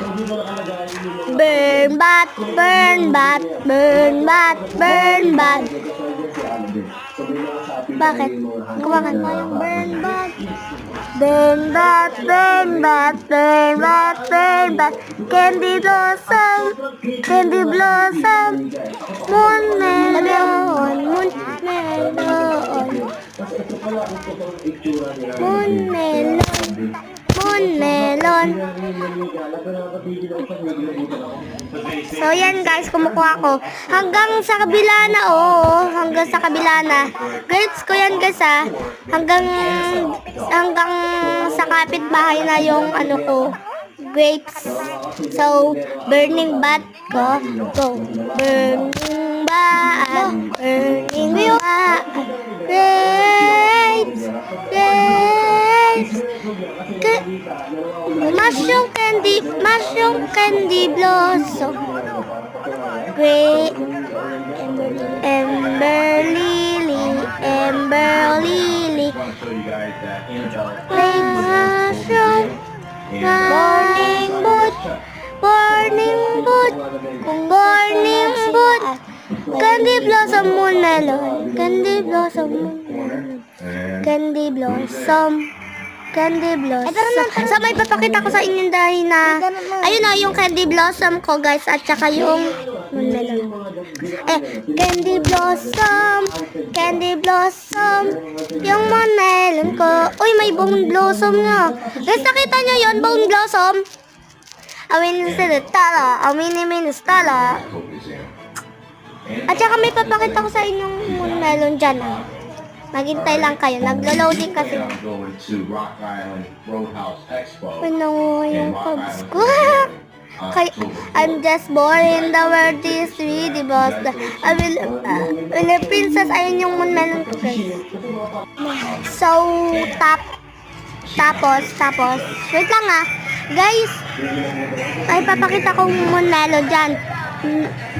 Burn bat, burn bat, burn bat, burn bat. Bakit? Kumakan mo yung burn bat. Burn bat, burn bat, burn bat, burn bat. Candy blossom, candy blossom. Moon melon, moon melon. Moon melon, moon melon. So yan guys, kumukuha ko. Hanggang sa kabila na, hanggang sa kabila na. Grapes ko yan guys hanggang sa kapitbahay na yung ano ko, grapes. So, burning bat ko. Go. Burning bat. Burning bat. Grapes. Grapes. Mushroom candy blossom. Great. Ember lily. Ember lily. Mushroom. Morning boot. Morning boot. Morning boot. Candy blossom moon melon. Candy blossom moon melon. Candy blossom. Candy blossom. So may papakita ko sa inyo dahil na ayun na yung candy blossom ko guys at saka yung moon melon. Candy blossom. Candy blossom. Yung moon melon ko. Uy, may bone blossom nga. Guys, nakita nyo yun? Bone blossom. Awini-ministala. At saka may papakita ko sa inyong moon melon dyan Maghintay lang kayo. Naglo-loading kasi. Ano yung cubs ko? I'm just born in the world is really boss. I will princess. Ayun yung moon melon ko guys. So, tapos, wait lang guys, ay papakita kong moon melon dyan.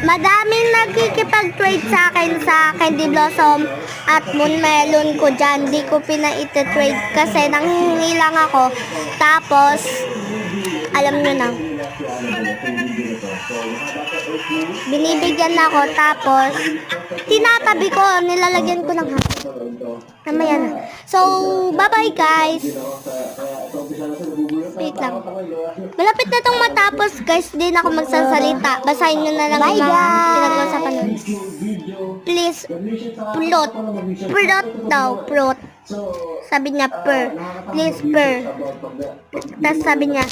Madaming nagkikipag-trade sa akin sa candy blossom at moon melon ko dyan. Di ko pina-ita-trade kasi nanghihingi lang ako. Tapos, alam nyo na, binibigyan na ako. Tapos, tinatabi ko, nilalagyan ko ng hapon. Namaya na. So, bye-bye guys. Wait lang. Malapit na itong matapos guys. Di na ako magsasalita. Basahin nyo na lang yung mga pinag-usapan nun. Please, plot. Plot daw, plot. Sabi niya per. Please per. Tapos sabi niya,